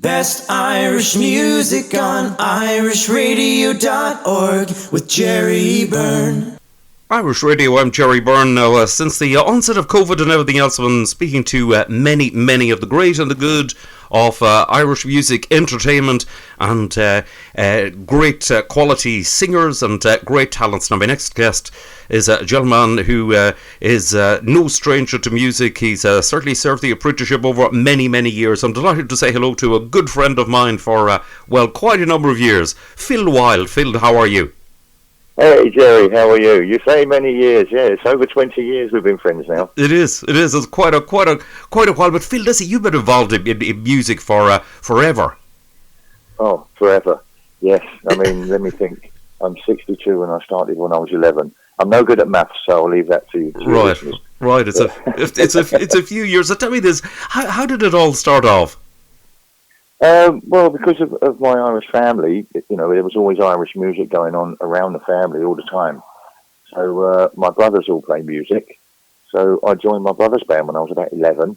Best Irish music on irishradio.org with Jerry Byrne. Irish Radio, I'm Jerry Byrne. Now, since the onset of COVID and everything else, I've been speaking to many of the great and the good of Irish music, entertainment, and great quality singers and great talents. Now, my next guest is a gentleman who is no stranger to music. He's certainly served the apprenticeship over many years. I'm delighted to say hello to a good friend of mine for, quite a number of years. Phil Wilde. Phil, how are you? Hey Jerry, how are you? You say many years, yeah. It's over 20 years we've been friends now. It is. It's quite a while. But Phil, listen, you've been involved in music for forever. Oh, forever. Yes. I mean, let me think. I'm 62 and I started when I was 11. I'm no good at maths, so I'll leave that to you. Right. It's a few years. So tell me this: how did it all start off? Well, because of my Irish family, there was always Irish music going on around the family all the time. So my brothers all play music. So I joined my brother's band when I was about 11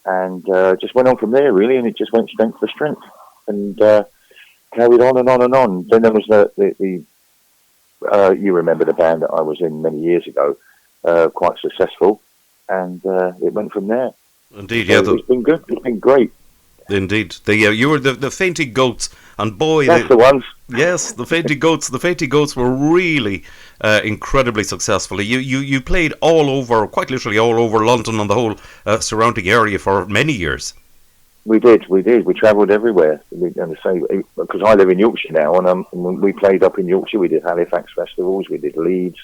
and just went on from there, really, and it just went strength for strength and carried on and on and on. Then there was the you remember the band that I was in many years ago, quite successful, and it went from there. Indeed, so it's been good. It's been great. Indeed, you were the Fainting Goats, and boy, that's the ones. Yes, the Fainting Goats. The Fainting Goats were really incredibly successful. You played all over, quite literally all over London and the whole surrounding area for many years. We did. We travelled everywhere. Because I live in Yorkshire now, and we played up in Yorkshire. We did Halifax festivals. We did Leeds.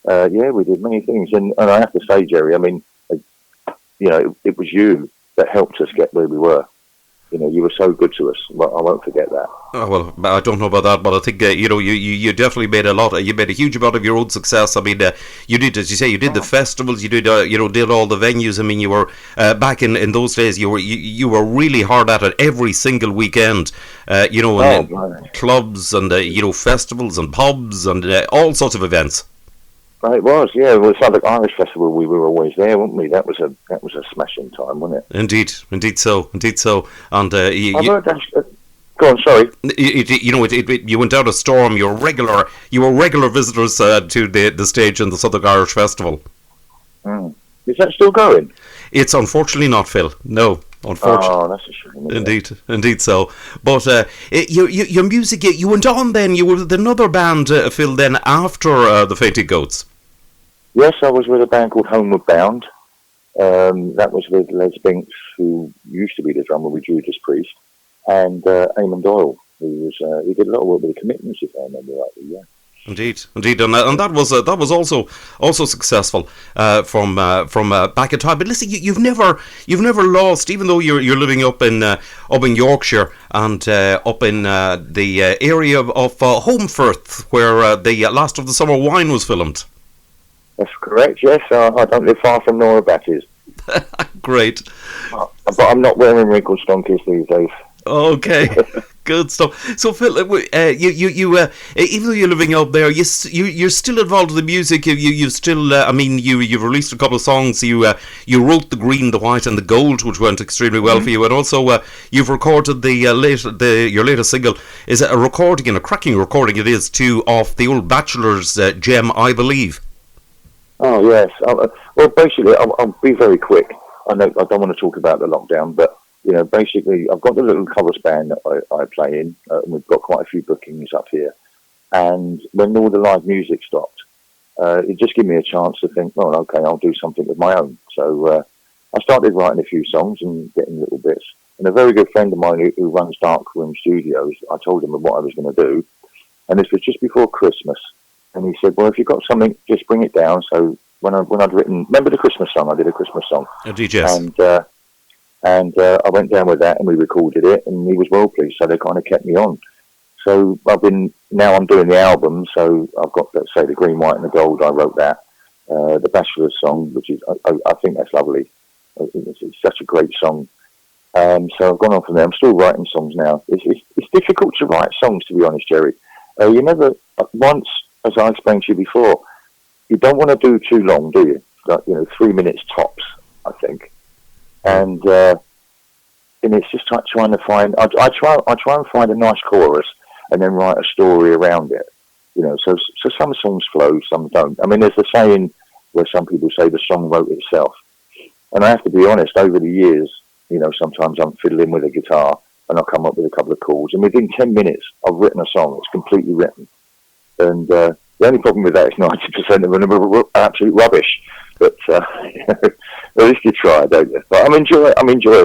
We did many things, and I have to say, Jerry, I mean, it was you that helped us get where we were. You were so good to us. Well, I won't forget that. Oh, well, I don't know about that, but I think you definitely made you made a huge amount of your own success. I mean, you did, as you say, you did the festivals, you did did all the venues. I mean, you were back in those days. You were really hard at it every single weekend. Clubs and festivals and pubs and all sorts of events. It was, yeah. It was Southwark Irish Festival. We were always there, weren't we? That was a smashing time, wasn't it? Indeed so. And go on, sorry. You went down a storm. You were regular visitors to the stage in the Southwark Irish Festival. Mm. Is that still going? It's unfortunately not, Phil. No. Unfortunately. Oh, that's a shame. Indeed so. But your music, you went on then, you were with another band, Phil, then after the Fainting Goats. Yes, I was with a band called Homeward Bound. That was with Les Binks, who used to be the drummer with Judas Priest, and Eamon Doyle, who he did a lot of work with the Commitments, if I remember rightly, yeah. Indeed, and that was also successful from back in time. But listen, you've never lost, even though you're living up in Yorkshire and up in the area of Holmfirth, where the Last of the Summer Wine was filmed. That's correct. Yes, I don't live far from Nora Batty's. Great, but I'm not wearing wrinkled stonkies these days. Okay. Good stuff. So Phil, you even though you're living out there, you're still involved in the music. You still, you've released a couple of songs. You wrote The Green, the White, and the Gold, which went extremely well for you. And also, you've recorded your latest single is a cracking recording. It is too, of the old Bachelor's gem, I Believe. Oh yes. Well, basically, I'll be very quick. I know I don't want to talk about the lockdown, but. Basically, I've got the little covers band that I play in, and we've got quite a few bookings up here. And when all the live music stopped, it just gave me a chance to think, well, okay, I'll do something with my own. So I started writing a few songs and getting little bits. And a very good friend of mine who runs Dark Room Studios, I told him what I was going to do. And this was just before Christmas. And he said, well, if you've got something, just bring it down. So when I'd written, remember the Christmas song? I did a Christmas song. Indeed, yes. And I went down with that and we recorded it and he was well pleased, so they kind of kept me on. So now I'm doing the album, so I've got, let's say, The Green, White and the Gold, I wrote that. The Bachelor's song, which is, I think that's lovely. It's such a great song. So I've gone on from there. I'm still writing songs now. It's difficult to write songs, to be honest, Jerry. You never, once, as I explained to you before, you don't want to do too long, do you? Like, 3 minutes tops, I think. And it's just like trying to find. I try and find a nice chorus and then write a story around it. You know, so some songs flow, some don't. I mean, there's the saying where some people say the song wrote itself, and I have to be honest. Over the years, you know, sometimes I'm fiddling with a guitar and I'll come up with a couple of chords, and within 10 minutes, I've written a song. It's completely written, and the only problem with that is 90% of them are absolute rubbish. But at least you try, don't you? But I'm enjoying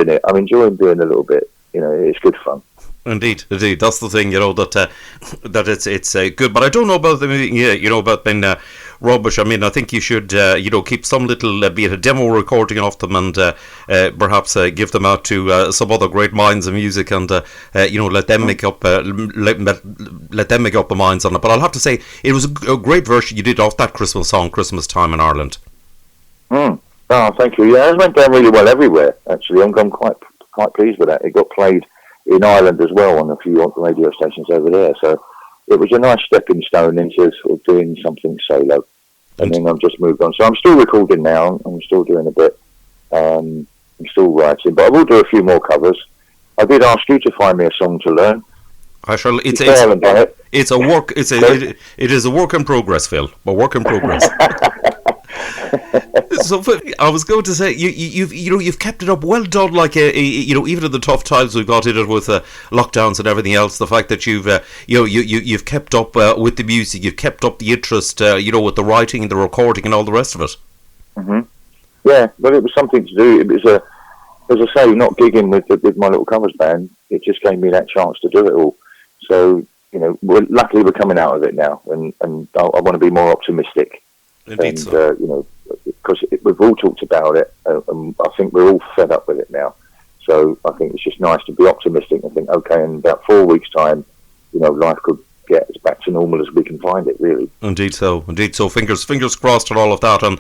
it. I'm enjoying doing a little bit. You know, it's good fun. Indeed. That's the thing, you know, that it's good. But I don't know about about being rubbish. I mean, I think you should, keep some little, be it a demo recording of them, and perhaps give them out to some other great minds of music, and let them make up, let them make up the minds on it. But I'll have to say, it was a great version you did of that Christmas song, "Christmas Time in Ireland." Oh, thank you. Yeah, it went down really well everywhere. Actually, I'm quite pleased with that. It got played in Ireland as well on a few radio stations over there. So it was a nice stepping stone into sort of doing something solo. And then I've just moved on. So I'm still recording now. I'm still doing a bit. I'm still writing, but I will do a few more covers. I did ask you to find me a song to learn. I shall. It is a work in progress, Phil. A work in progress. So I was going to say, you've kept it up. Well done. Like even in the tough times we've got in it with lockdowns and everything else, the fact that you've kept up with the music, you've kept up the interest, with the writing and the recording and all the rest of it. Mm-hmm. Yeah, but it was something to do. It was as I say, not gigging with my little covers band. It just gave me that chance to do it all. So luckily we're coming out of it now, and I want to be more optimistic. Indeed, and so. Because we've all talked about it, and I think we're all fed up with it now. So I think it's just nice to be optimistic and think, okay, in about 4 weeks' time, life could get as back to normal as we can find it. Really. Indeed so. Fingers crossed on all of that, and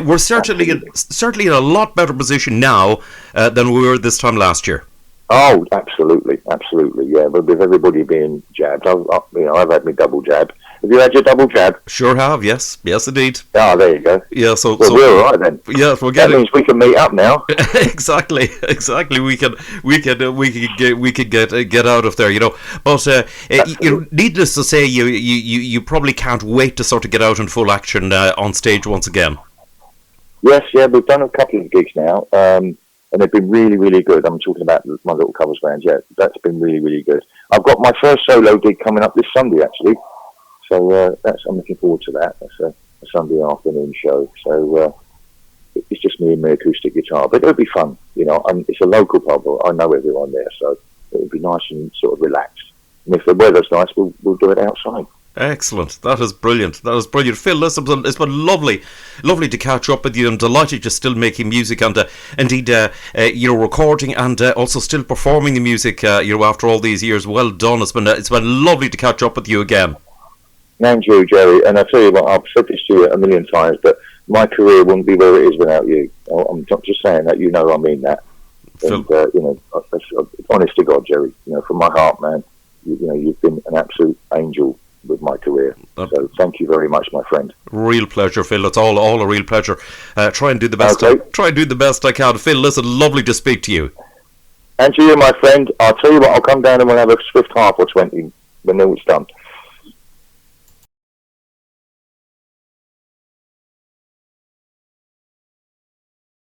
we're certainly in a lot better position now than we were this time last year. Oh, absolutely, yeah. But with everybody being jabbed, I've had my double jab. Have you had your double jab? Sure have, yes indeed. Ah, there you go. Yeah, so we're all right then. Yeah, we're getting. That means we can meet up now. exactly. We can get out of there, But needless to say, you probably can't wait to sort of get out in full action on stage once again. Yes, yeah, we've done a couple of gigs now, and they've been really, really good. I'm talking about my little covers band. Yeah, that's been really, really good. I've got my first solo gig coming up this Sunday, actually. So I'm looking forward to that. That's a Sunday afternoon show. So it's just me and my acoustic guitar, but it'll be fun. It's a local pub. I know everyone there, so it'll be nice and sort of relaxed. And if the weather's nice, we'll do it outside. Excellent. That is brilliant. Phil, listen, it's been lovely to catch up with you. I'm delighted you're still making music and indeed recording and also still performing the music after all these years. Well done. It's been lovely to catch up with you again. And you, Jerry, and I tell you what, I've said this to you a million times, but my career wouldn't be where it is without you. I'm not just saying that, I mean that. And, honest to God, Jerry, from my heart, man, you've been an absolute angel with my career. So thank you very much, my friend. Real pleasure, Phil. It's all a real pleasure. Try and do the best. Okay. Try and do the best I can. Phil, listen, lovely to speak to you. And to you, my friend, I'll tell you what, I'll come down and we'll have a swift half or 20 when it's done.